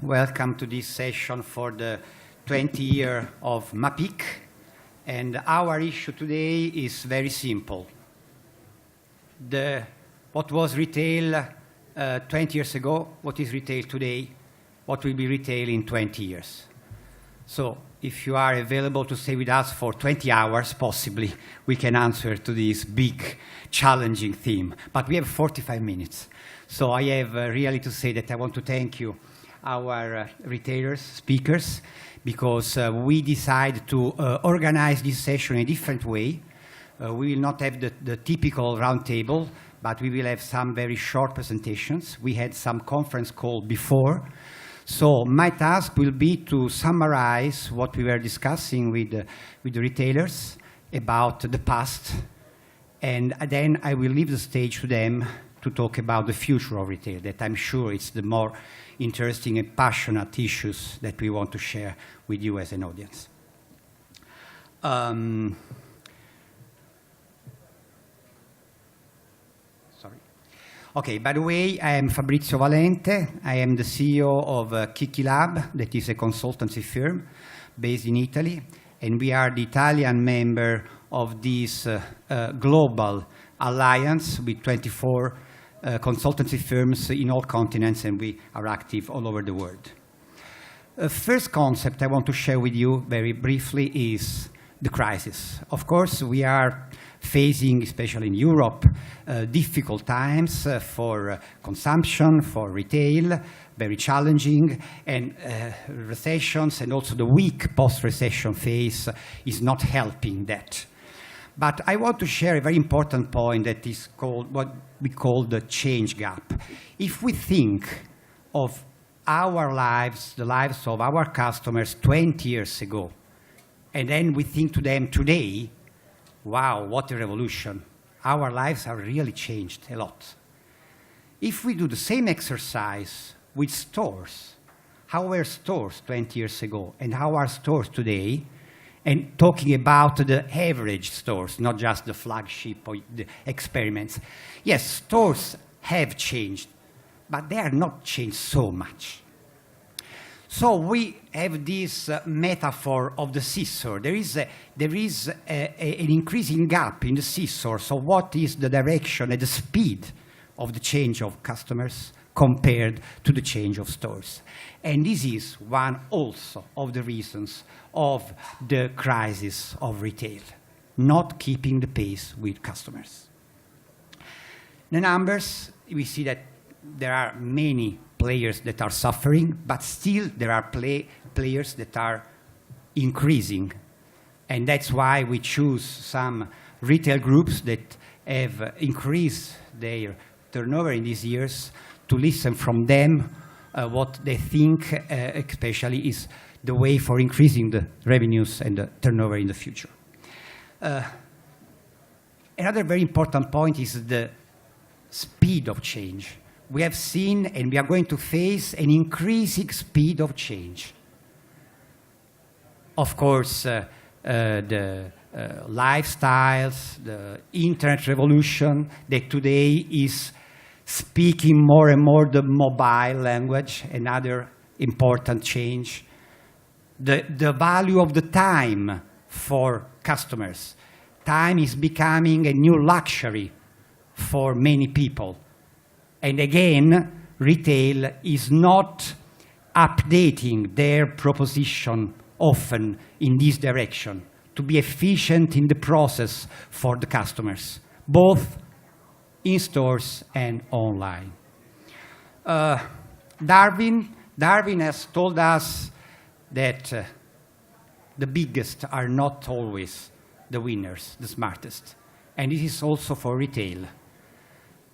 Welcome to this session for the 20 year of Mapic. And our issue today is very simple. What was retail 20 years ago, what is retail today, what will be retail in 20 years. So if you are available to stay with us for 20 hours, possibly, we can answer to this big, challenging theme. But we have 45 minutes. So I have really to say that I want to thank you, our retailers, speakers, because we decided to organize this session in a different way. We will not have the typical roundtable, but we will have some very short presentations. We had some conference call before. So my task will be to summarize what we were discussing with the retailers about the past, and then I will leave the stage to them to talk about the future of retail, that I'm sure it's the more interesting and passionate issues that we want to share with you as an audience. Okay, by the way, I am Fabrizio Valente. I am the CEO of Kiki Lab, that is a consultancy firm based in Italy. And we are the Italian member of this global alliance with 24 consultancy firms in all continents, and we are active all over the world. First concept I want to share with you very briefly is the crisis. Of course, we are facing, especially in Europe, difficult times for consumption, for retail, very challenging, and recessions and also the weak post-recession phase is not helping that. But I want to share a very important point that is called what we call the change gap. If we think of our lives, the lives of our customers 20 years ago, and then we think to them today, wow, what a revolution. Our lives have really changed a lot. If we do the same exercise with stores, how were stores 20 years ago and how are stores today, and talking about the average stores, not just the flagship or the experiments. Yes, stores have changed, but they are not changed so much. So we have this metaphor of the seesaw. There is an increasing gap in the seesaw. So what is the direction and the speed of the change of customers compared to the change of stores? And this is one also of the reasons of the crisis of retail, not keeping the pace with customers. The numbers, we see that there are many players that are suffering, but still there are players that are increasing. And that's why we choose some retail groups that have increased their turnover in these years to listen from them what they think especially is the way for increasing the revenues and the turnover in the future. Another very important point is the speed of change. We have seen and we are going to face an increasing speed of change. Of course, the lifestyles, the internet revolution that today is speaking more and more the mobile language, another important change. The value of the time for customers. Time is becoming a new luxury for many people. And again, retail is not updating their proposition often in this direction to be efficient in the process for the customers, both in stores and online. Darwin has told us that the biggest are not always the winners, the smartest. And this is also for retail.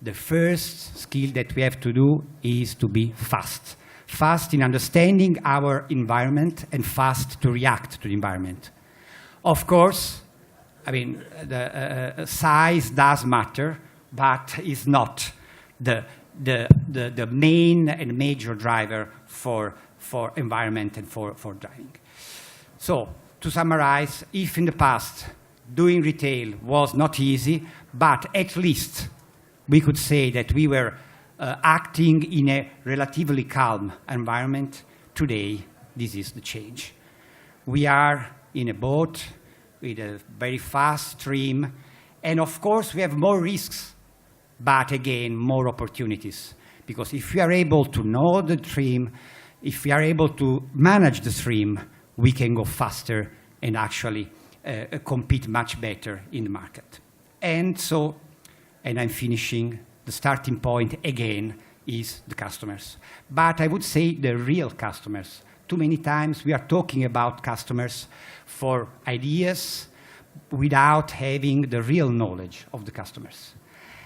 The first skill that we have to do is to be fast. Fast in understanding our environment and fast to react to the environment. Of course, I mean, the size does matter, but is not the main and major driver for environment and for driving. So, to summarize, if in the past doing retail was not easy, but at least we could say that we were acting in a relatively calm environment, today, this is the change. We are in a boat with a very fast stream, and of course we have more risks, but again, more opportunities. Because if we are able to know the stream, if we are able to manage the stream, we can go faster and actually compete much better in the market. And so, and I'm finishing, the starting point again is the customers. But I would say the real customers. Too many times we are talking about customers for ideas without having the real knowledge of the customers.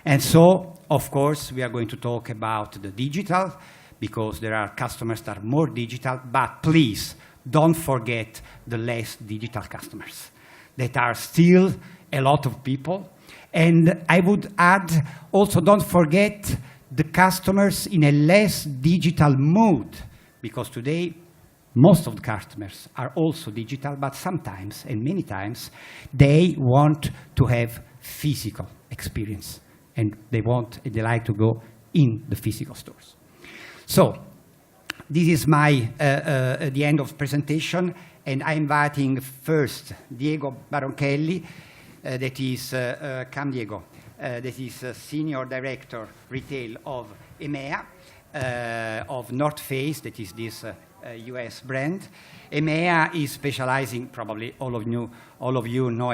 And so, of course, we are going to talk about the digital, because there are customers that are more digital, but please don't forget the less digital customers. That are still a lot of people. And I would add, also don't forget the customers in a less digital mood, because today most of the customers are also digital, but sometimes, and many times, they want to have physical experience, and they like to go in the physical stores. So this is the end of presentation, and I'm inviting first Diego Baronchelli, that is, come Diego, that is Senior Director Retail of EMEA, of North Face, that is this US brand. EMEA is specializing, probably all of you know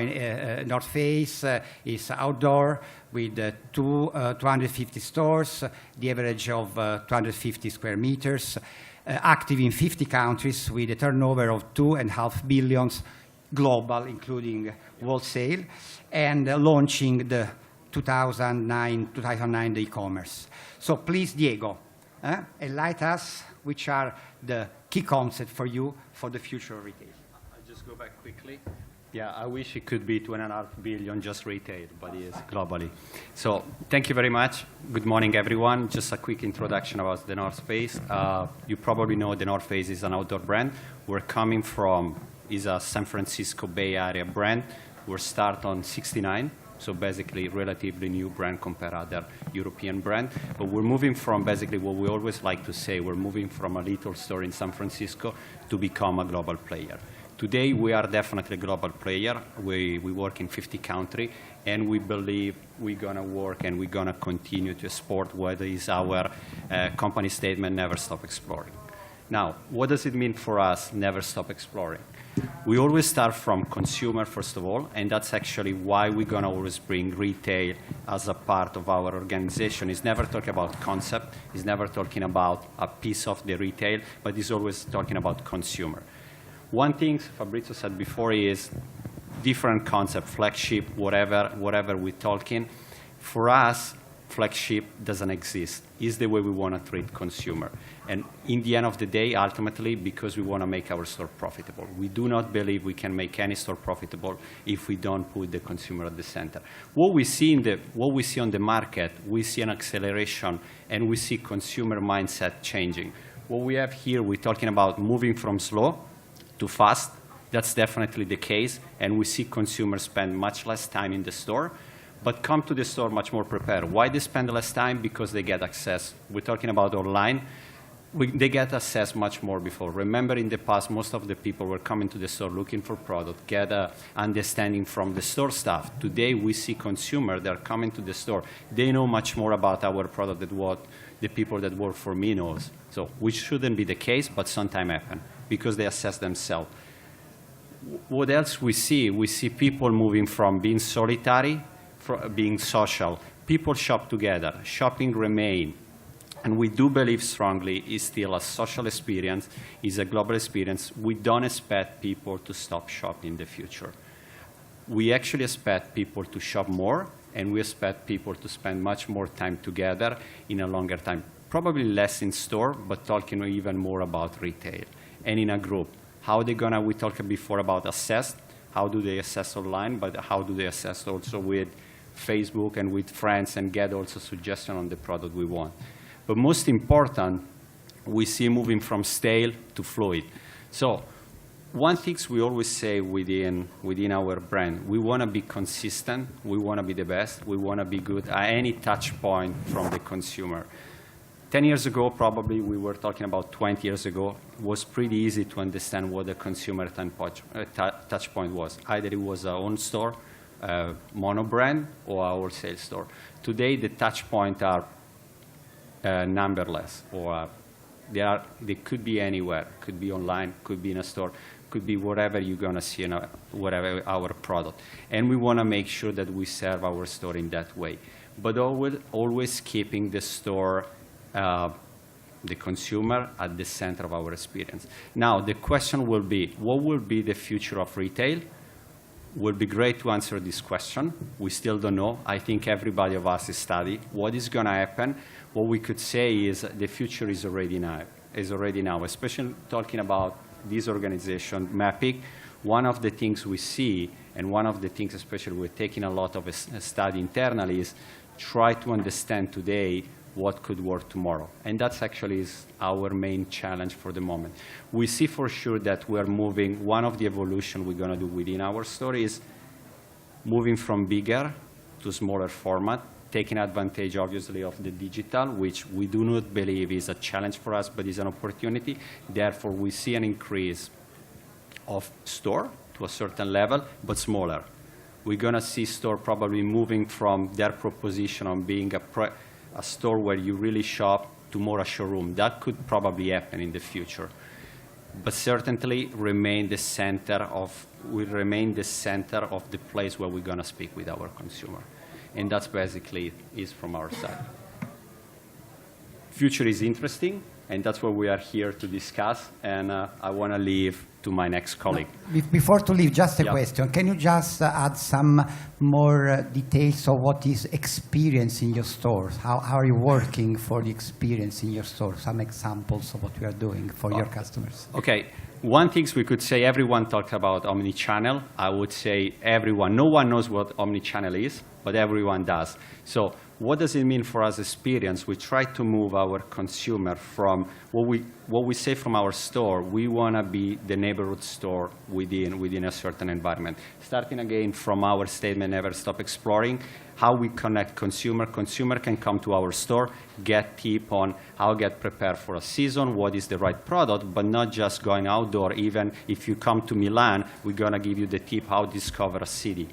North Face is outdoor with 250 stores, the average of 250 square meters, active in 50 countries with a turnover of $2.5 billion global, including wholesale, and launching the 2009 e-commerce. So please, Diego, enlighten us which are the key concepts for you for the future of retail. I'll just go back quickly. Yeah, I wish it could be 2.5 billion just retail, but it is globally. So thank you very much. Good morning, everyone. Just a quick introduction about the North Face. You probably know the North Face is an outdoor brand. We're coming from, is a San Francisco Bay Area brand. We're start on 69. So basically, relatively new brand compared to other European brand. But we're moving from basically what we always like to say, we're moving from a little store in San Francisco to become a global player. Today, we are definitely a global player. We work in 50 countries, and we believe we're going to work and we're going to continue to export what is our company statement, never stop exploring. Now, what does it mean for us, never stop exploring? We always start from consumer, first of all, and that's actually why we're going to always bring retail as a part of our organization. It's never talking about concept. It's never talking about a piece of the retail, but it's always talking about consumer. One thing Fabrizio said before is different concept, flagship, whatever we're talking. For us, flagship doesn't exist. It's the way we want to treat consumer. And in the end of the day, ultimately, because we want to make our store profitable. We do not believe we can make any store profitable if we don't put the consumer at the center. What we see on the market, we see an acceleration, and we see consumer mindset changing. What we have here, we're talking about moving from slow to fast. That's definitely the case, and we see consumers spend much less time in the store, but come to the store much more prepared. Why they spend less time? Because they get access. We're talking about online. They get access much more before. Remember, in the past, most of the people were coming to the store looking for product, get an understanding from the store staff. Today, we see consumers that are coming to the store. They know much more about our product than what the people that work for me knows. So, which shouldn't be the case, but sometimes happen because they assess themselves. What else we see? We see people moving from being solitary, from being social. People shop together. Shopping remain. And we do believe strongly it's still a social experience, it's a global experience. We don't expect people to stop shopping in the future. We actually expect people to shop more, and we expect people to spend much more time together in a longer time. Probably less in store, but talking even more about retail. And in a group, how they gonna, we talked before about assess, how do they assess online, but how do they assess also with Facebook and with friends and get also suggestion on the product we want. But most important, we see moving from stale to fluid. So one thing we always say within our brand, we want to be consistent, we want to be the best, we want to be good at any touch point from the consumer. 10 years ago, probably we were talking about 20 years ago, it was pretty easy to understand what the consumer touch point was. Either it was our own store, mono brand, or our sales store. Today, the touch points are numberless, or they could be anywhere. Could be online, could be in a store, could be wherever you're going to see whatever our product. And we want to make sure that we serve our store in that way. But always keeping the store, the consumer at the center of our experience. Now, the question will be, what will be the future of retail? Will be great to answer this question. We still don't know. I think everybody of us is studying what is going to happen. What we could say is the future is already now, especially talking about this organization, Mapic. One of the things we see, and one of the things especially we're taking a lot of a study internally, is try to understand today what could work tomorrow. And that's actually is our main challenge for the moment. We see for sure that we're moving, one of the evolution we're going to do within our store is moving from bigger to smaller format, taking advantage, obviously, of the digital, which we do not believe is a challenge for us, but is an opportunity. Therefore, we see an increase of store to a certain level, but smaller. We're going to see store probably moving from their proposition on being a store where you really shop to more a showroom. That could probably happen in the future. But certainly remain the center of the place where we're going to speak with our consumer. And that's basically is from our side. Future is interesting, and that's what we are here to discuss. And I want to leave to my next colleague. Before to leave, just a question. Can you just add some more details of what is experience in your stores? How are you working for the experience in your stores? Some examples of what we are doing for your customers. Okay. One thing we could say, everyone talks about omni-channel. I would say everyone, no one knows what omni-channel is, but everyone does. So what does it mean for us experience? We try to move our consumer from what we say from our store. We want to be the neighborhood store within a certain environment. Starting again from our statement, never stop exploring, how we connect consumer. Consumer can come to our store, get tip on how get prepared for a season, what is the right product, but not just going outdoor. Even if you come to Milan, we're going to give you the tip how to discover a city,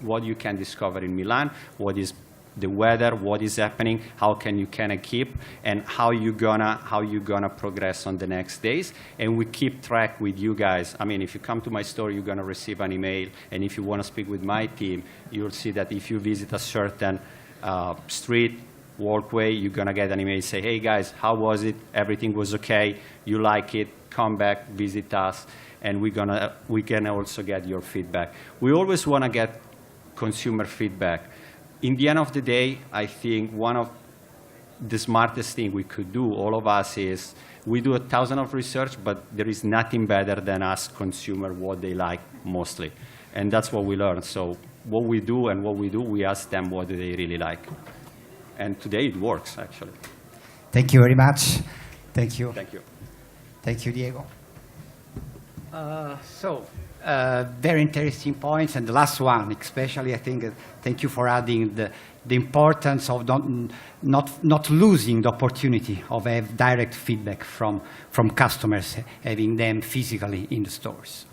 what you can discover in Milan, what is the weather, what is happening, how can you keep, and how you gonna progress on the next days. And we keep track with you guys. I mean, if you come to my store, you're gonna receive an email, and if you wanna speak with my team, you'll see that if you visit a certain street, walkway, you're gonna get an email, say, hey guys, how was it? Everything was okay, you like it, come back, visit us, and we can also get your feedback. We always wanna get consumer feedback. In the end of the day, I think one of the smartest thing we could do, all of us, is we do 1,000 of research, but there is nothing better than ask consumer what they like mostly. And that's what we learn. So what we do, we ask them what do they really like. And today it works, actually. Thank you very much. Thank you. Thank you. Thank you, Diego. Very interesting points, and the last one, especially, I think, thank you for adding the importance of not losing the opportunity of have direct feedback from customers, having them physically in the stores.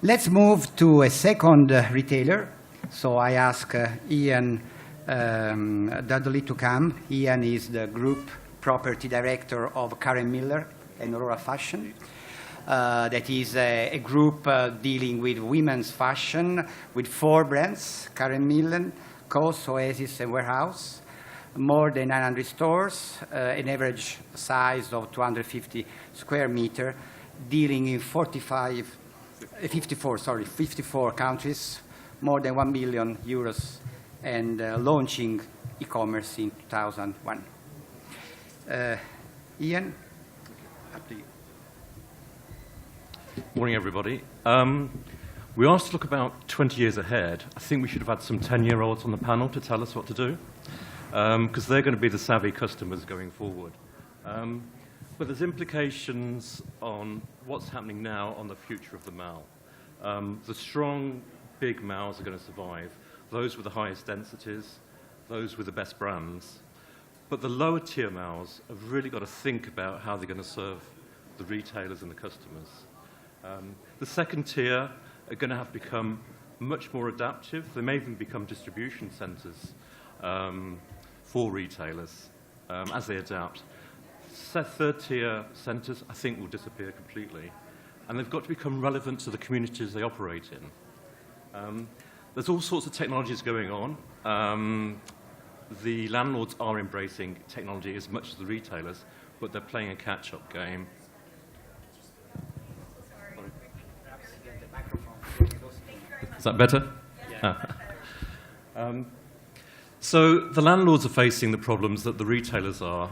Let's move to a second retailer. So I ask Ian Dudley to come. Ian is the Group Property Director of Karen Miller and Aurora Fashion. That is a group dealing with women's fashion with 4 brands: Karen Millen, COS, Oasis, and Warehouse. More than 900 stores, an average size of 250 square meter, dealing in 54 countries, more than 1 billion euros, and launching e-commerce in 2001. Ian, up to you. Morning, everybody. We asked to look about 20 years ahead. I think we should have had some 10-year-olds on the panel to tell us what to do, because they're going to be the savvy customers going forward. But there's implications on what's happening now on the future of the mall. The strong, big malls are going to survive, those with the highest densities, those with the best brands. But the lower tier MAUs have really got to think about how they're going to serve the retailers and the customers. The second tier are going to have to become much more adaptive. They may even become distribution centres for retailers as they adapt. Third tier centres, I think, will disappear completely. And they've got to become relevant to the communities they operate in. There's all sorts of technologies going on. The landlords are embracing technology as much as the retailers, but they're playing a catch-up game. Is that better? Yeah. So the landlords are facing the problems that the retailers are.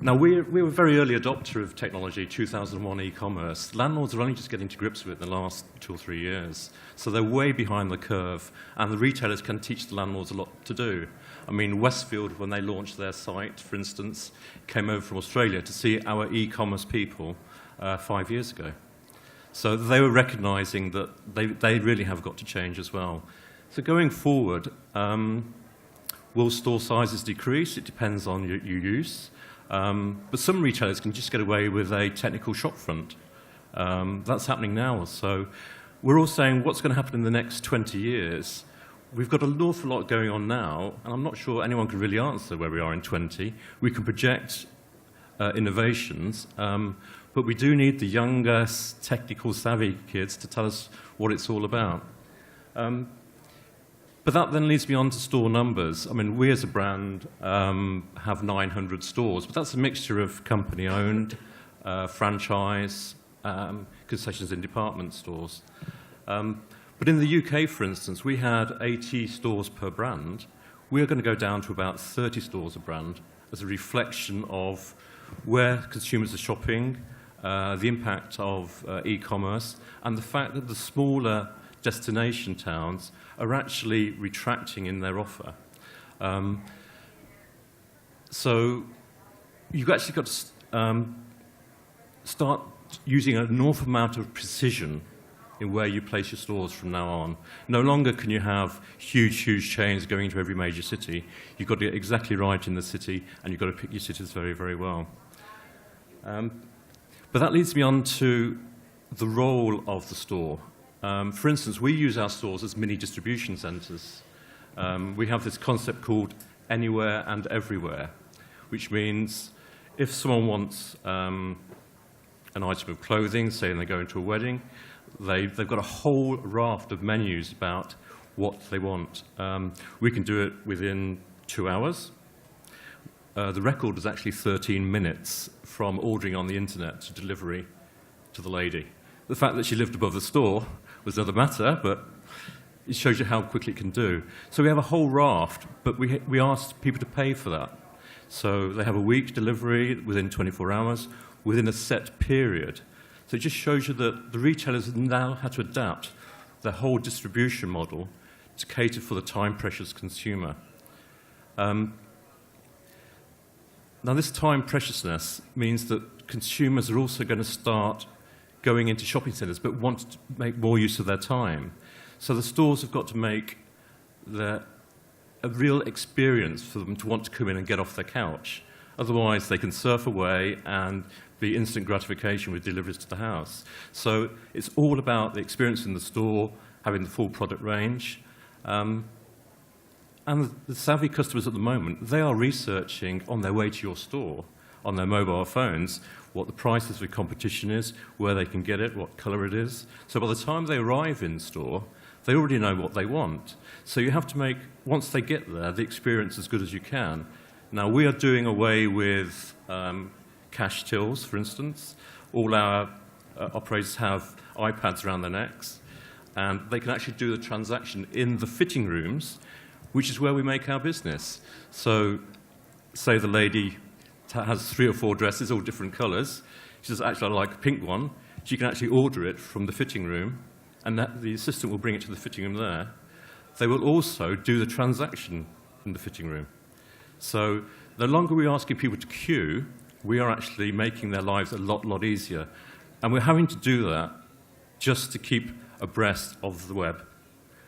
Now, we were a very early adopter of technology, 2001 e-commerce. Landlords are only just getting to grips with it in the last 2 or 3 years. So they're way behind the curve, and the retailers can teach the landlords a lot to do. I mean, Westfield, when they launched their site, for instance, came over from Australia to see our e-commerce people 5 years ago. So they were recognizing that they really have got to change as well. So going forward, will store sizes decrease? It depends on your use. But some retailers can just get away with a technical shop front. That's happening now. So we're all saying what's going to happen in the next 20 years. We've got an awful lot going on now, and I'm not sure anyone can really answer where we are in 20. We can project innovations, but we do need the younger, technical savvy kids to tell us what it's all about. But that then leads me on to store numbers. I mean, we as a brand have 900 stores, but that's a mixture of company-owned, franchise, concessions and department stores. But in the UK, for instance, we had 80 stores per brand. We're going to go down to about 30 stores a brand as a reflection of where consumers are shopping, the impact of e-commerce, and the fact that the smaller destination towns are actually retracting in their offer. So you've actually got to start using an enormous amount of precision in where you place your stores from now on. No longer can you have huge, huge chains going into every major city. You've got to get exactly right in the city, and you've got to pick your cities very, very well. But that leads me on to the role of the store. For instance, we use our stores as mini distribution centres. We have this concept called anywhere and everywhere, which means if someone wants an item of clothing, say they're going to a wedding, they've got a whole raft of menus about what they want. We can do it within 2 hours. The record is actually 13 minutes from ordering on the internet to delivery to the lady. The fact that she lived above the store was another matter, but it shows you how quickly it can do. So we have a whole raft, but we asked people to pay for that. So they have a week delivery within 24 hours, within a set period. So it just shows you that the retailers now have to adapt their whole distribution model to cater for the time-precious consumer. Now, this time preciousness means that consumers are also going to start going into shopping centres but want to make more use of their time. So the stores have got to make a real experience for them to want to come in and get off their couch. Otherwise, they can surf away and be instant gratification with deliveries to the house. So it's all about the experience in the store, having the full product range. And the savvy customers at the moment, they are researching on their way to your store, on their mobile phones, what the prices of the competition is, where they can get it, what colour it is. So by the time they arrive in store, they already know what they want. So you have to make, once they get there, the experience as good as you can. Now, we are doing away with cash tills, for instance. All our operators have iPads around their necks, and they can actually do the transaction in the fitting rooms, which is where we make our business. So say the lady has 3 or 4 dresses, all different colours. She says, actually, I like a pink one. She can actually order it from the fitting room, and the assistant will bring it to the fitting room there. They will also do the transaction in the fitting room. So the longer we're asking people to queue, we are actually making their lives a lot easier. And we're having to do that just to keep abreast of the web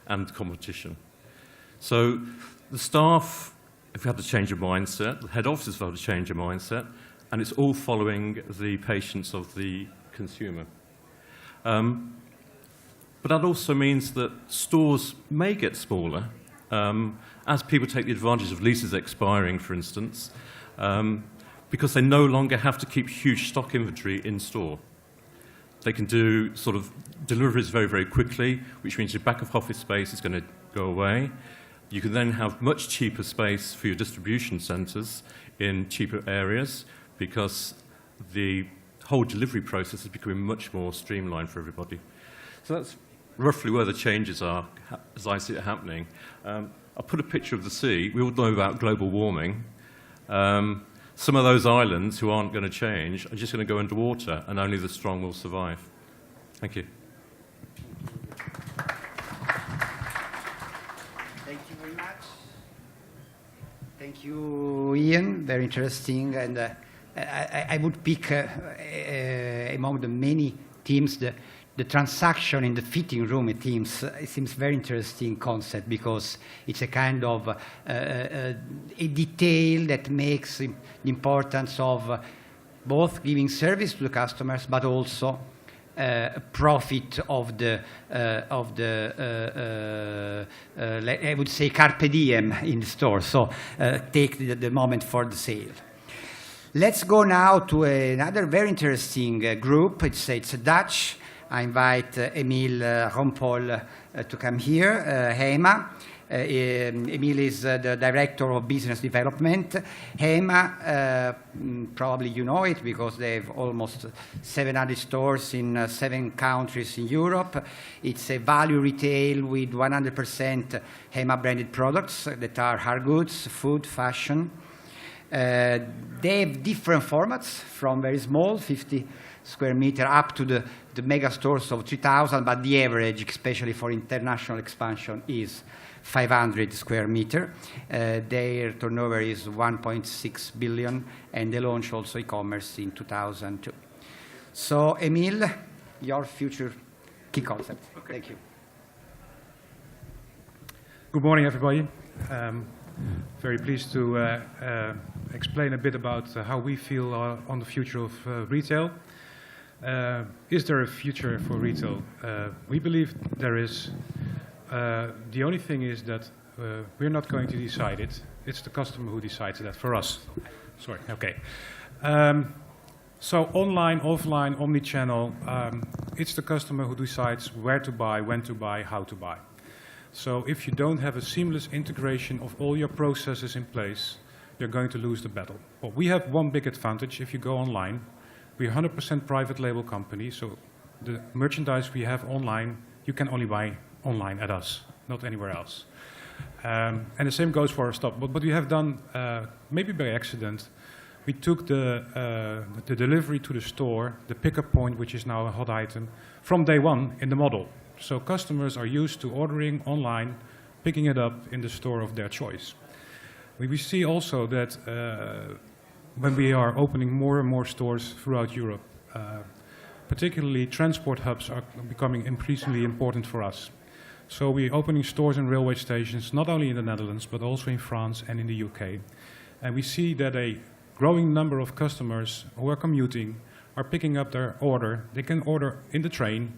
and competition. So the staff if we have to change a mindset, the head office will have to change a mindset, and it's all following the patients of the consumer. But that also means that stores may get smaller as people take the advantage of leases expiring, for instance, because they no longer have to keep huge stock inventory in store. They can do sort of deliveries very, very quickly, which means your back of office space is going to go away. You can then have much cheaper space for your distribution centres in cheaper areas because the whole delivery process is becoming much more streamlined for everybody. So that's roughly where the changes are, as I see it happening. I'll put a picture of the sea. We all know about global warming. Some of those islands who aren't going to change are just going to go underwater, and only the strong will survive. Thank you. Thank you very much. Thank you, Ian. Very interesting. And I would pick among the many themes the transaction in the fitting room. It seems very interesting concept because it's a kind of a detail that makes the importance of both giving service to the customers, but also profit of the I would say carpe diem in the store. So take the moment for the sale. Let's go now to another very interesting group. It's Dutch. I invite Emile Rompol to come here, HEMA. Emile is the Director of Business Development. HEMA, probably you know it because they have almost 700 stores in 7 countries in Europe. It's a value retail with 100% HEMA branded products that are hard goods, food, fashion. They have different formats from very small, 50 square meter, up to the mega stores of 3,000, but the average, especially for international expansion, is 500 square meter. Their turnover is 1.6 billion, and they launched also e-commerce in 2002. So, Emile, your future key concept. Okay. Thank you. Good morning, everybody. Very pleased to explain a bit about how we feel on the future of retail. Is there a future for retail? We believe there is. The only thing is that we're not going to decide it. It's the customer who decides that for us. Sorry, okay. So online, offline, omni-channel, it's the customer who decides where to buy, when to buy, how to buy. So if you don't have a seamless integration of all your processes in place, you're going to lose the battle. Well, we have one big advantage if you go online. We're 100% private label company, so the merchandise we have online, you can only buy online at us, not anywhere else. And the same goes for our stock. But what we have done, maybe by accident, we took the delivery to the store, the pickup point, which is now a hot item, from day one in the model. So customers are used to ordering online, picking it up in the store of their choice. We see also that when we are opening more and more stores throughout Europe, particularly transport hubs are becoming increasingly important for us. So we're opening stores and railway stations, not only in the Netherlands, but also in France and in the UK. And we see that a growing number of customers who are commuting are picking up their order. They can order in the train,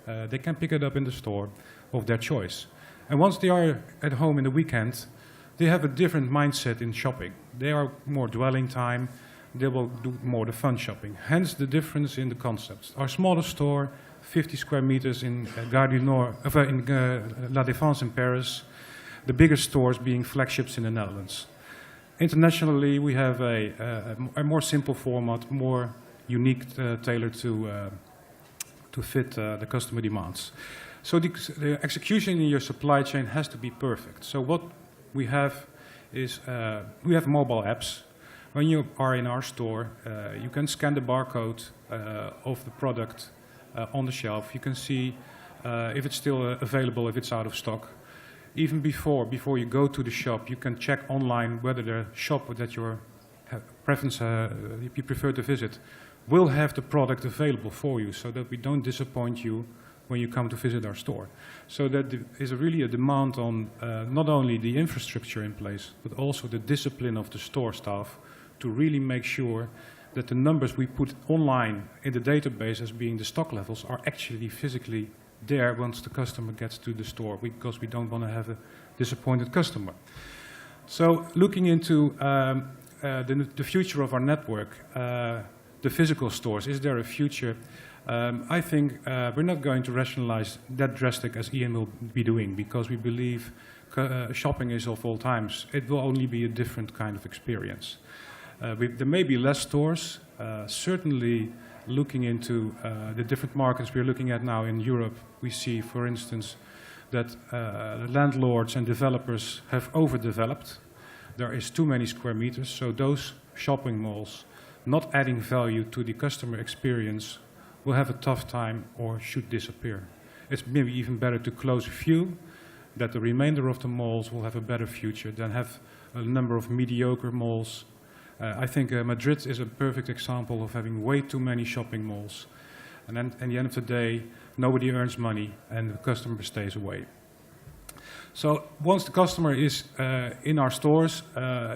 they can pick it up in the store of their choice. And once they are at home in the weekend, they have a different mindset in shopping. They are more dwelling time, they will do more the fun shopping. Hence the difference in the concepts. Our smallest store, 50 square meters in Gare du Nord, La Défense in Paris, the biggest stores being flagships in the Netherlands. Internationally, we have a more simple format, more unique, tailored to fit the customer demands. So the execution in your supply chain has to be perfect. So what we have is we have mobile apps. When you are in our store, you can scan the barcode of the product on the shelf. You can see if it's still available, if it's out of stock. Even before you go to the shop, you can check online whether the shop that you prefer to visit will have the product available for you, so that we don't disappoint you when you come to visit our store. So that is really a demand on not only the infrastructure in place, but also the discipline of the store staff to really make sure that the numbers we put online in the database as being the stock levels are actually physically there once the customer gets to the store, because we don't want to have a disappointed customer. So looking into the future of our network, the physical stores, is there a future? I think we're not going to rationalize that drastic as Ian will be doing, because we believe shopping is of all times. It will only be a different kind of experience. There may be less stores, certainly looking into the different markets we're looking at now in Europe. We see, for instance, that landlords and developers have overdeveloped. There is too many square meters, so those shopping malls not adding value to the customer experience will have a tough time or should disappear. It's maybe even better to close a few, that the remainder of the malls will have a better future than have a number of mediocre malls. I think Madrid is a perfect example of having way too many shopping malls. And then at the end of the day, nobody earns money and the customer stays away. So once the customer is in our stores,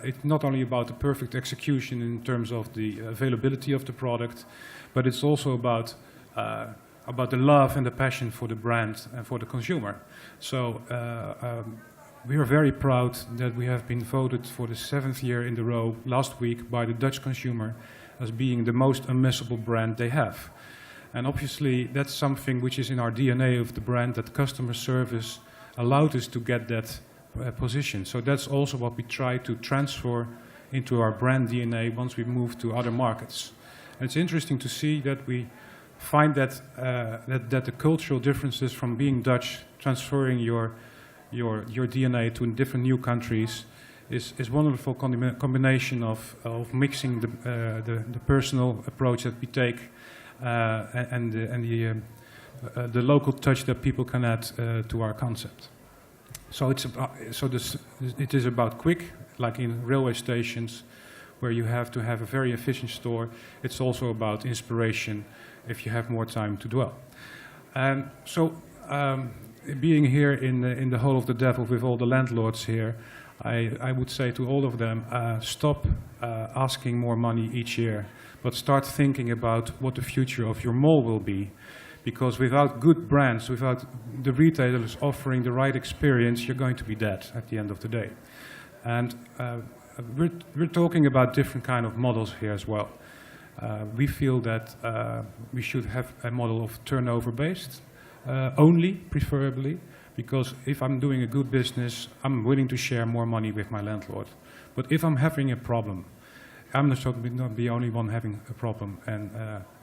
it's not only about the perfect execution in terms of the availability of the product, but it's also about the love and the passion for the brand and for the consumer. So we are very proud that we have been voted for the 7th year in a row last week by the Dutch consumer as being the most unmissable brand they have. And obviously that's something which is in our DNA of the brand, that customer service allowed us to get that position. So that's also what we try to transfer into our brand DNA once we move to other markets. And it's interesting to see that we find that that the cultural differences from being Dutch, transferring your DNA to different new countries, is wonderful combination of mixing the personal approach that we take and the local touch that people can add to our concept. So it is about quick, like in railway stations, where you have to have a very efficient store. It's also about inspiration if you have more time to dwell. And so being here in the Hall of the Devil with all the landlords here, I would say to all of them, stop asking more money each year, but start thinking about what the future of your mall will be. Because without good brands, without the retailers offering the right experience, you're going to be dead at the end of the day. And we're talking about different kind of models here as well. We feel that we should have a model of turnover-based, only, preferably, because if I'm doing a good business, I'm willing to share more money with my landlord. But if I'm having a problem, I'm not the only one having a problem. And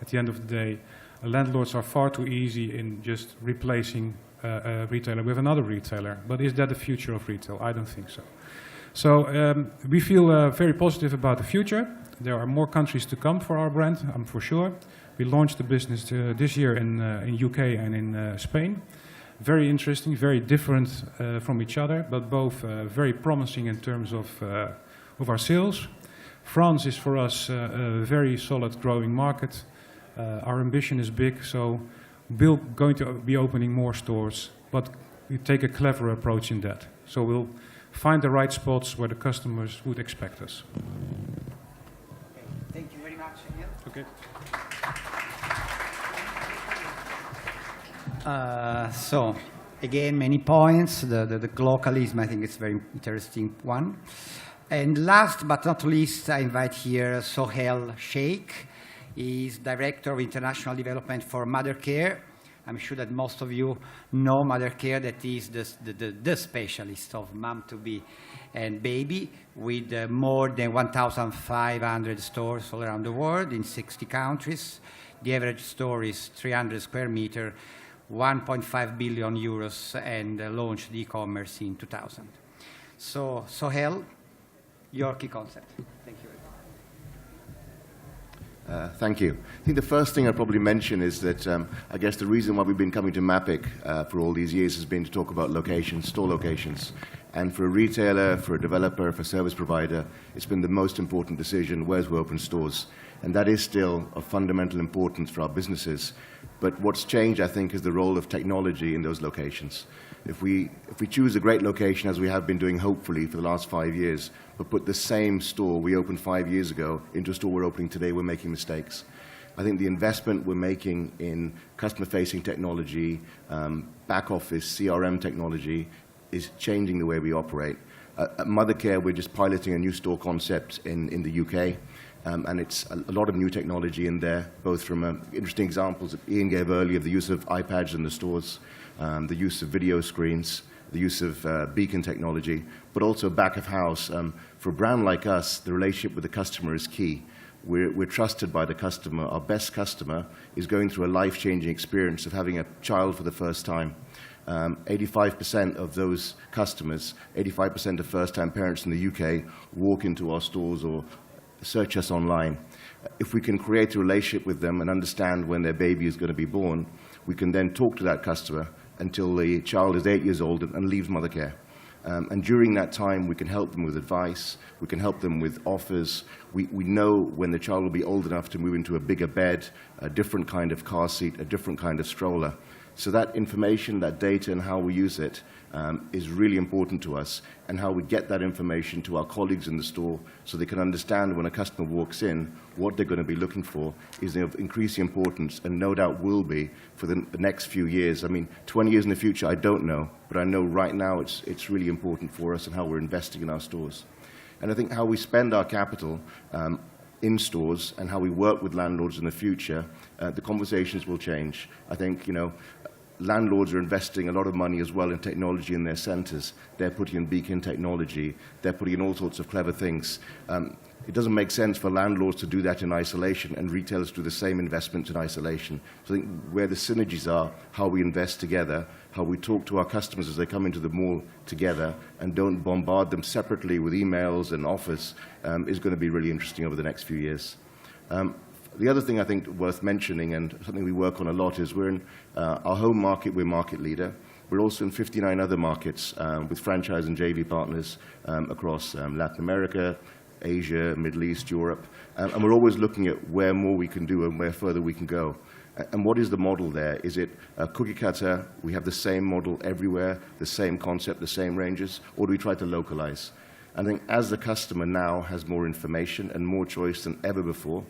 at the end of the day, landlords are far too easy in just replacing a retailer with another retailer. But is that the future of retail? I don't think so. So we feel very positive about the future. There are more countries to come for our brand, I'm for sure. We launched the business this year in UK and in Spain. Very interesting, very different from each other, but both very promising in terms of our sales. France is for us a very solid growing market. Our ambition is big, so we're going to be opening more stores, but we take a clever approach in that. So we'll find the right spots where the customers would expect us. Okay. Thank you very much, Ian. Okay. So, again, many points. The localism, I think, is a very interesting one. And last but not least, I invite here Sohail Sheikh. He is Director of International Development for Mother Care. I'm sure that most of you know Mother Care, that is the specialist of mom-to-be and baby, with more than 1,500 stores all around the world in 60 countries. The average store is 300 square meters, 1.5 billion euros, and launched e-commerce in 2000. So, Sohail, your key concept. Thank you. Thank you. I think the first thing I'd probably mention is that I guess the reason why we've been coming to Mapic for all these years has been to talk about locations, store locations. And for a retailer, for a developer, for a service provider, it's been the most important decision, where's we open stores? And that is still of fundamental importance for our businesses. But what's changed, I think, is the role of technology in those locations. If we choose a great location, as we have been doing hopefully for the last 5 years, but put the same store we opened 5 years ago into a store we're opening today, we're making mistakes. I think the investment we're making in customer-facing technology, back office, CRM technology, is changing the way we operate. At Mothercare, we're just piloting a new store concept in the UK, and it's a lot of new technology in there, both from interesting examples that Ian gave earlier of the use of iPads in the stores, the use of video screens, the use of beacon technology, but also back of house. For a brand like us, the relationship with the customer is key. We're trusted by the customer. Our best customer is going through a life-changing experience of having a child for the first time. 85% of those customers, 85% of first-time parents in the UK walk into our stores or search us online. If we can create a relationship with them and understand when their baby is going to be born, we can then talk to that customer until the child is 8 years old and leaves Mothercare. And during that time, we can help them with advice, we can help them with offers. We know when the child will be old enough to move into a bigger bed, a different kind of car seat, a different kind of stroller. So that information, that data, and how we use it is really important to us, and how we get that information to our colleagues in the store so they can understand when a customer walks in what they're going to be looking for is of increasing importance, and no doubt will be for the next few years. I mean, 20 years in the future, I don't know, but I know right now it's really important for us and how we're investing in our stores. And I think how we spend our capital in stores and how we work with landlords in the future, the conversations will change. I think, landlords are investing a lot of money as well in technology in their centres. They're putting in beacon technology. They're putting in all sorts of clever things. It doesn't make sense for landlords to do that in isolation and retailers to do the same investment in isolation. So I think where the synergies are, how we invest together, how we talk to our customers as they come into the mall together and don't bombard them separately with emails and offers, is going to be really interesting over the next few years. The other thing I think worth mentioning, and something we work on a lot, is we're in our home market, we're market leader. We're also in 59 other markets with franchise and JV partners across Latin America, Asia, Middle East, Europe. And we're always looking at where more we can do and where further we can go. And what is the model there? Is it a cookie cutter? We have the same model everywhere, the same concept, the same ranges, or do we try to localize? I think as the customer now has more information and more choice than ever before,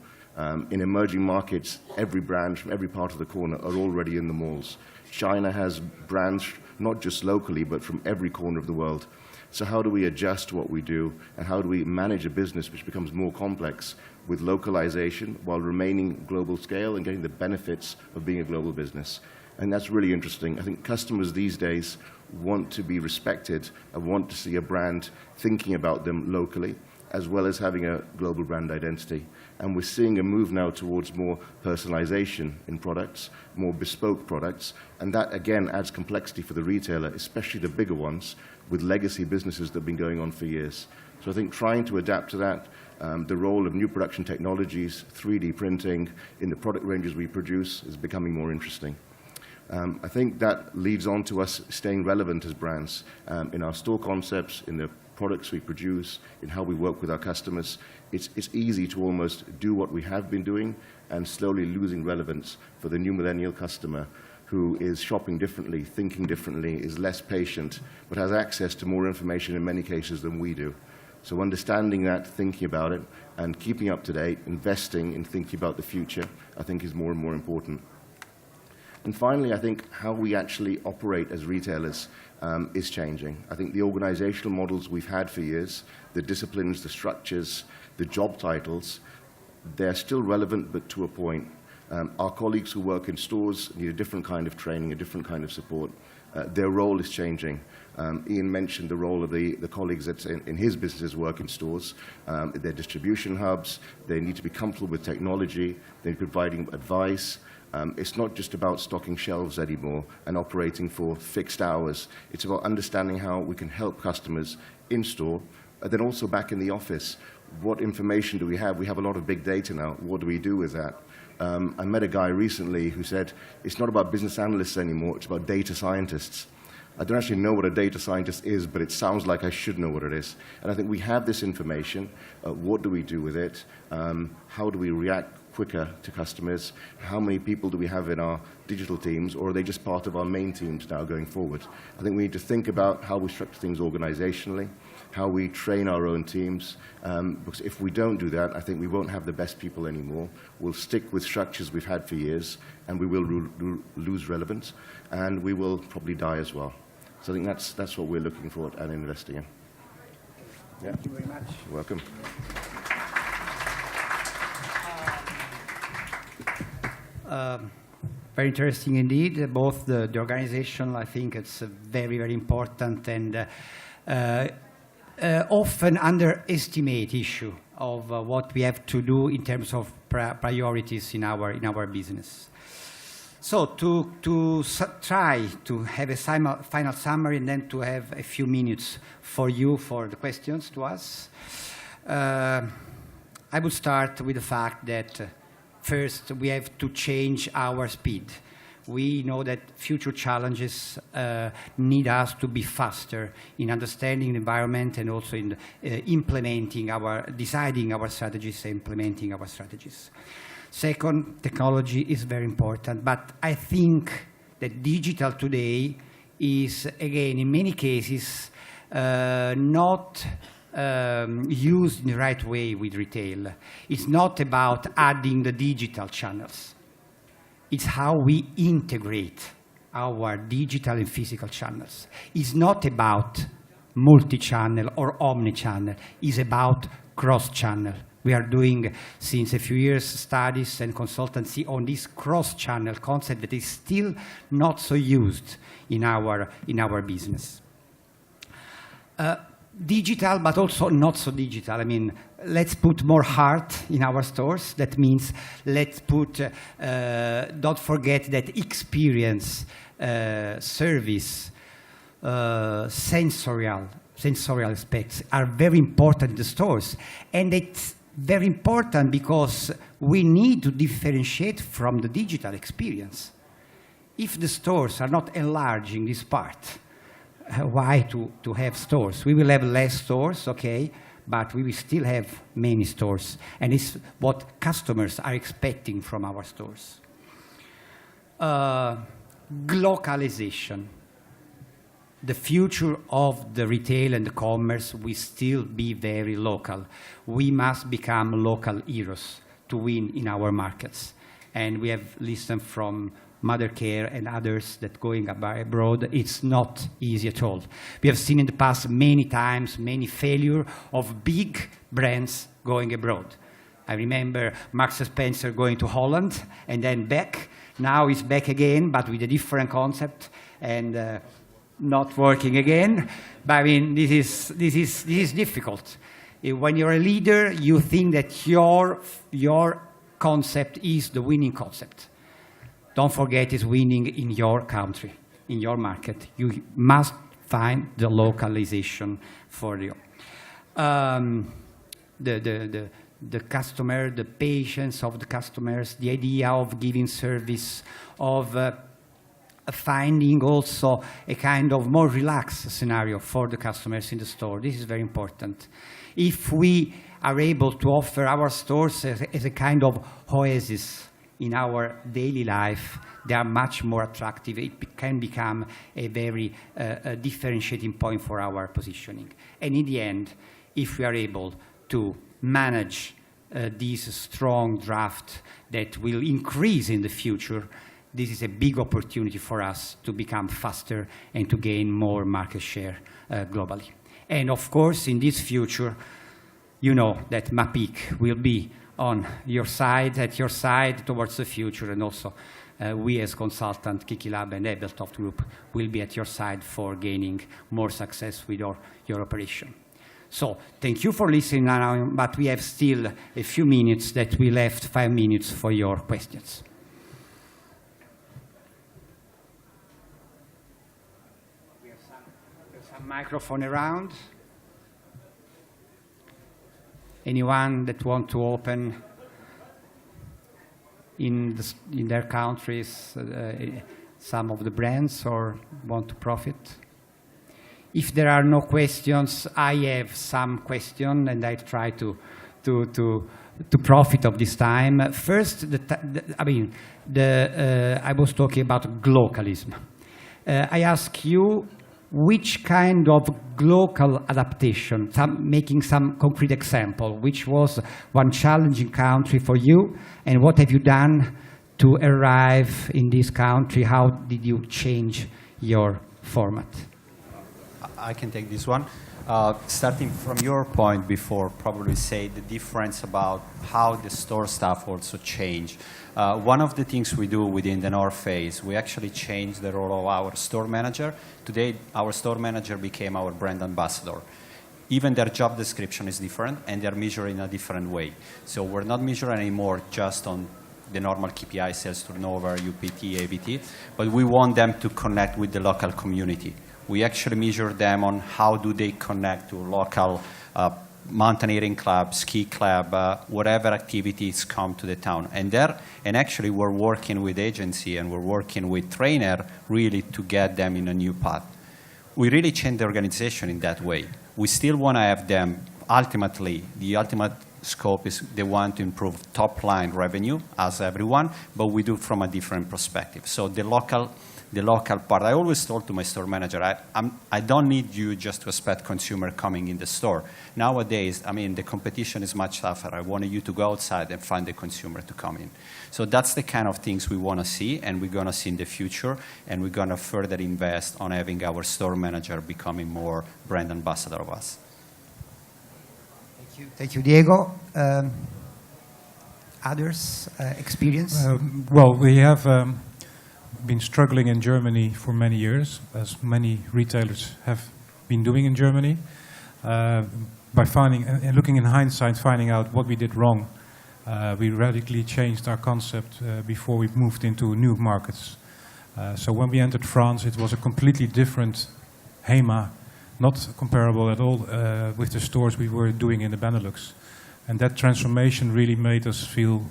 in emerging markets, every brand from every part of the corner are already in the malls. China has brands not just locally, but from every corner of the world. So how do we adjust what we do, and how do we manage a business which becomes more complex with localization while remaining global scale and getting the benefits of being a global business? And that's really interesting. I think customers these days want to be respected and want to see a brand thinking about them locally, as well as having a global brand identity. And we're seeing a move now towards more personalization in products, more bespoke products, and that again adds complexity for the retailer, especially the bigger ones, with legacy businesses that have been going on for years. So I think trying to adapt to that, the role of new production technologies, 3D printing in the product ranges we produce is becoming more interesting. I think that leads on to us staying relevant as brands in our store concepts, in the products we produce, in how we work with our customers. It's easy to almost do what we have been doing and slowly losing relevance for the new millennial customer who is shopping differently, thinking differently, is less patient, but has access to more information in many cases than we do. So understanding that, thinking about it, and keeping up to date, investing in thinking about the future, I think is more and more important. And finally, I think how we actually operate as retailers is changing. I think the organizational models we've had for years, the disciplines, the structures, the job titles, they're still relevant, but to a point. Our colleagues who work in stores need a different kind of training, a different kind of support. Their role is changing. Ian mentioned the role of the colleagues that in his businesses work in stores. They're distribution hubs. They need to be comfortable with technology. They're providing advice. It's not just about stocking shelves anymore and operating for fixed hours. It's about understanding how we can help customers in store, and then also back in the office. What information do we have? We have a lot of big data now. What do we do with that? I met a guy recently who said, it's not about business analysts anymore, it's about data scientists. I don't actually know what a data scientist is, but it sounds like I should know what it is. And I think we have this information. What do we do with it? How do we react quicker to customers? How many people do we have in our digital teams, or are they just part of our main teams now going forward? I think we need to think about how we structure things organizationally, how we train our own teams, because if we don't do that, I think we won't have the best people anymore. We'll stick with structures we've had for years, and we will lose relevance, and we will probably die as well. So I think that's what we're looking for and investing in. Yeah. Thank you very much. You're welcome. Very interesting indeed. Both the organization, I think it's very, very important and often underestimate issue of what we have to do in terms of priorities in our business. So to try to have a final summary and then to have a few minutes for you for the questions to us, I would start with the fact that first, we have to change our speed. We know that future challenges need us to be faster in understanding the environment and also in deciding our strategies and implementing our strategies. Second, technology is very important, but I think that digital today is, again, in many cases, not used in the right way with retail. It's not about adding the digital channels. It's how we integrate our digital and physical channels. It's not about multi-channel or omni-channel. It's about cross-channel. We are doing, since a few years, studies and consultancy on this cross-channel concept that is still not so used in our business. Digital, but also not so digital. I mean, let's put more heart in our stores. That means let's put, don't forget that experience, service, sensorial aspects are very important in the stores. And it's very important because we need to differentiate from the digital experience. If the stores are not enlarging this part, why to have stores? We will have less stores, okay, but we will still have many stores. And it's what customers are expecting from our stores. Globalization. The future of the retail and the commerce will still be very local. We must become local heroes to win in our markets. And we have listened from Mother Care and others that going abroad, it's not easy at all. We have seen in the past many times, many failure of big brands going abroad. I remember Marks & Spencer going to Holland and then back. Now it's back again, but with a different concept and not working again. But I mean, this is difficult. When you're a leader, you think that your concept is the winning concept. Don't forget it's winning in your country, in your market. You must find the localization for you. The customer, the patience of the customers, the idea of giving service, of finding also a kind of more relaxed scenario for the customers in the store. This is very important. If we are able to offer our stores as a kind of oasis in our daily life, they are much more attractive. It can become a very differentiating point for our positioning. And in the end, if we are able to manage this strong draft that will increase in the future, this is a big opportunity for us to become faster and to gain more market share globally. And of course, in this future, you know that Mapic will be on your side, at your side towards the future, and also we as consultant, Kiki Lab and Ebeltoft Group will be at your side for gaining more success with your operation. So thank you for listening now, but we have still a few minutes that we left, 5 minutes for your questions. We have some microphone around. Anyone that want to open in their countries some of the brands or want to profit? If there are no questions, I have some questions, and I try to profit of this time. First, I was talking about glocalism. I ask you, which kind of local adaptation, making some concrete example, which was one challenging country for you, and what have you done to arrive in this country? How did you change your format? I can take this one. Starting from your point before, probably say the difference about how the store staff also change. One of the things we do within the North Face, we actually changed the role of our store manager. Today, our store manager became our brand ambassador. Even their job description is different, and they're measured in a different way. So we're not measuring anymore just on the normal KPI, sales turnover, UPT, AVT, but we want them to connect with the local community. We actually measure them on how do they connect to local mountaineering club, ski club, whatever activities come to the town. And actually we're working with agency and we're working with trainer really to get them in a new path. We really change the organization in that way. We still want to have them, ultimately, the ultimate scope is they want to improve top line revenue as everyone, but we do from a different perspective. So the local part, I always told to my store manager, I don't need you just to expect consumer coming in the store. Nowadays, I mean, the competition is much tougher. I want you to go outside and find the consumer to come in. So that's the kind of things we want to see, and we're going to see in the future, and we're going to further invest on having our store manager becoming more brand ambassador of us. Thank you, Diego. Others experience? Well, we have been struggling in Germany for many years, as many retailers have been doing in Germany, by finding and looking in hindsight, finding out what we did wrong. We radically changed our concept before we moved into new markets. So when we entered France, it was a completely different HEMA, not comparable at all with the stores we were doing in the Benelux. And that transformation really made us feel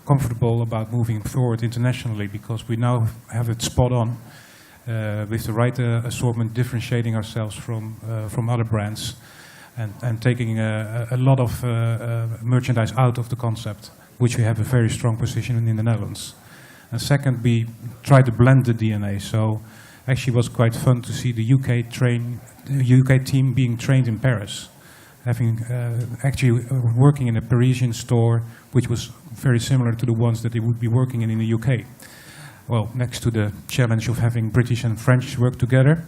comfortable about moving forward internationally, because we now have it spot on with the right assortment, differentiating ourselves from other brands and taking a lot of merchandise out of the concept, which we have a very strong position in the Netherlands. And second, we try to blend the DNA. So actually it was quite fun to see the UK team being trained in Paris, having actually working in a Parisian store, which was very similar to the ones that they would be working in the UK. Well, next to the challenge of having British and French work together,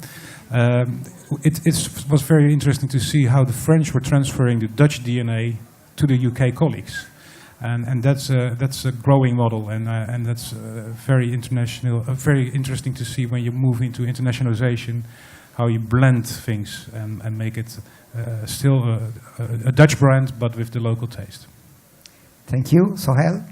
it was very interesting to see how the French were transferring the Dutch DNA to the UK colleagues. And that's a growing model, and that's very international, very interesting to see when you move into internationalization, how you blend things and make it still a Dutch brand, but with the local taste. Thank you. Sohail?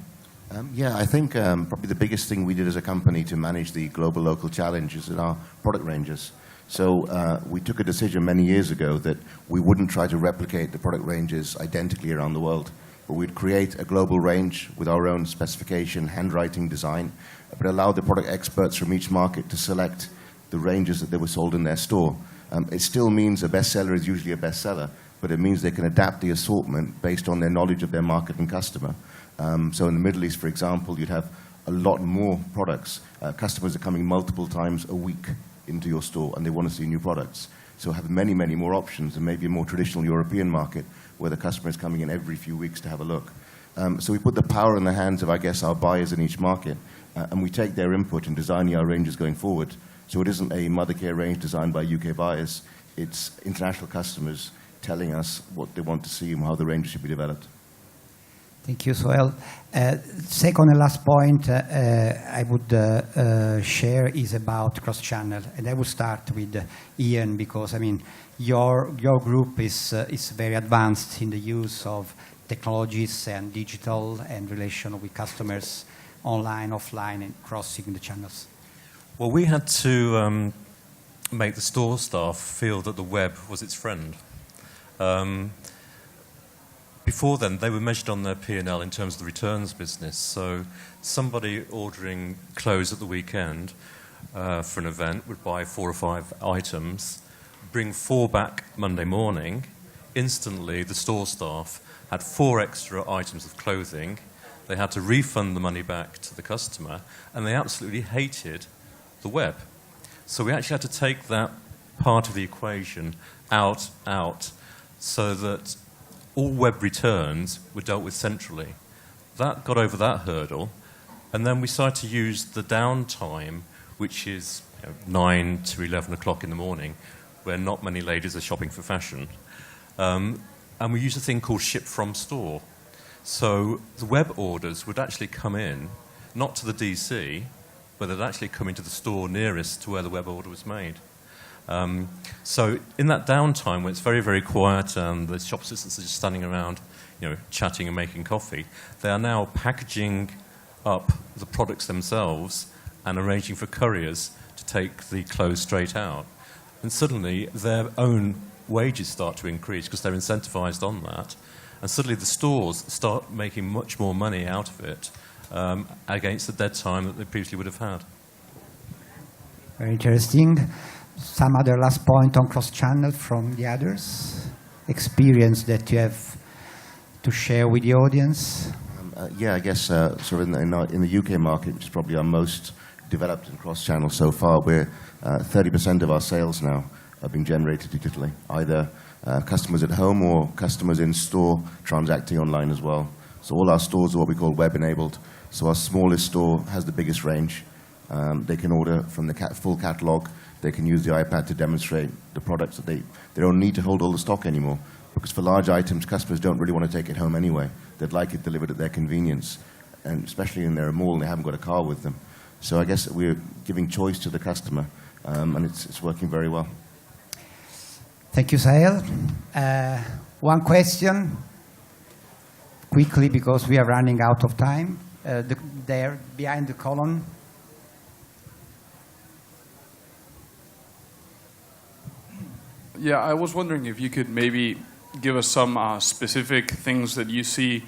Yeah, I think probably the biggest thing we did as a company to manage the global local challenge is in our product ranges. So we took a decision many years ago that we wouldn't try to replicate the product ranges identically around the world, but we'd create a global range with our own specification, handwriting, design, but allow the product experts from each market to select the ranges that they were sold in their store. It still means a bestseller is usually a bestseller, but it means they can adapt the assortment based on their knowledge of their market and customer. So in the Middle East, for example, you'd have a lot more products. Customers are coming multiple times a week into your store, and they want to see new products. So have many, many more options than maybe a more traditional European market, where the customer is coming in every few weeks to have a look. So we put the power in the hands of, I guess, our buyers in each market, and we take their input in designing our ranges going forward. So it isn't a mother care range designed by UK buyers, it's international customers telling us what they want to see and how the range should be developed. Thank you, Sohail. Second and last point I would share is about cross-channel, and I will start with Ian, because I mean your group is very advanced in the use of technologies and digital and relation with customers, online, offline, and crossing the channels. Well, we had to make the store staff feel that the web was its friend. before then, they were measured on their P&L in terms of the returns business. So somebody ordering clothes at the weekend for an event would buy 4 or 5 items, bring 4 back Monday morning. Instantly, the store staff had 4 extra items of clothing. They had to refund the money back to the customer, and they absolutely hated the web. So we actually had to take that part of the equation out, so that all web returns were dealt with centrally. That got over that hurdle, and then we started to use the downtime, which is 9 to 11 o'clock in the morning, where not many ladies are shopping for fashion. And we used a thing called ship from store. So the web orders would actually come in, not to the DC, but they'd actually come into the store nearest to where the web order was made. So in that downtime, when it's very, very quiet and the shop assistants are just standing around, chatting and making coffee, they are now packaging up the products themselves and arranging for couriers to take the clothes straight out. And suddenly, their own wages start to increase because they're incentivized on that. And suddenly, the stores start making much more money out of it against the dead time that they previously would have had. Very interesting. Some other last point on cross-channel from the others? Experience that you have to share with the audience? Yeah, I guess sort of in the UK market, which is probably our most developed in cross-channel so far, where 30% of our sales now are being generated digitally, either customers at home or customers in store transacting online as well. So all our stores are what we call web-enabled. So our smallest store has the biggest range. They can order from the full catalog. They can use the iPad to demonstrate the products that they don't need to hold all the stock anymore. Because for large items, customers don't really want to take it home anyway. They'd like it delivered at their convenience, and especially in their mall and they haven't got a car with them. So I guess we're giving choice to the customer, and it's working very well. Thank you, Sahel. One question, quickly, because we are running out of time. There, behind the column. Yeah, I was wondering if you could maybe give us some specific things that you see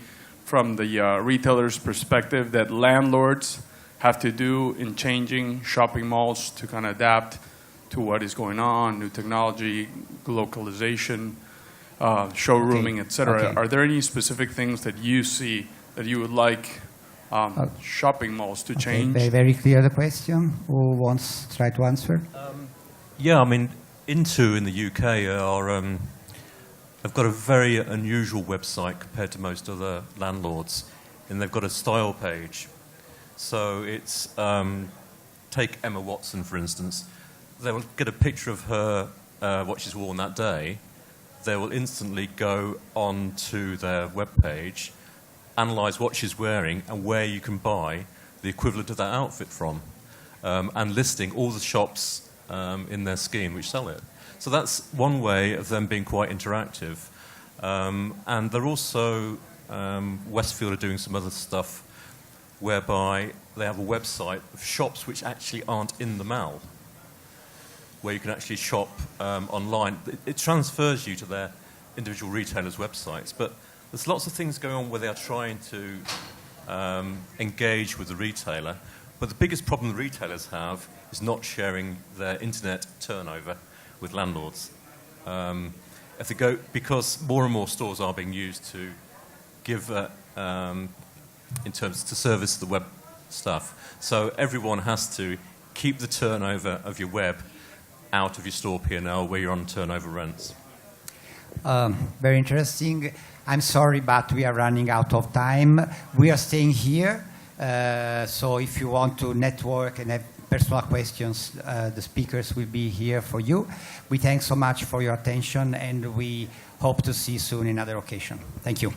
from the retailer's perspective that landlords have to do in changing shopping malls to kind of adapt to what is going on, new technology, localization, showrooming, etc. Okay. Are there any specific things that you see that you would like shopping malls to change? Very, very clear the question. Who wants to try to answer? Yeah, I mean, Into in the UK have got a very unusual website compared to most other landlords, and they've got a style page. So it's, take Emma Watson, for instance. They will get a picture of her, what she's worn that day. They will instantly go on to their webpage, analyse what she's wearing and where you can buy the equivalent of that outfit from, and listing all the shops in their scheme which sell it. So that's one way of them being quite interactive. And they're also, Westfield are doing some other stuff whereby they have a website of shops which actually aren't in the mall, where you can actually shop online. It transfers you to their individual retailers' websites, but there's lots of things going on where they are trying to engage with the retailer. But the biggest problem the retailers have is not sharing their internet turnover with landlords. If they go, because more and more stores are being used to give, in terms to service the web stuff. So everyone has to keep the turnover of your web out of your store P&L where you're on turnover rents. Very interesting. I'm sorry, but we are running out of time. We are staying here. So if you want to network and have personal questions, the speakers will be here for you. We thank so much for your attention, and we hope to see you soon in another occasion. Thank you.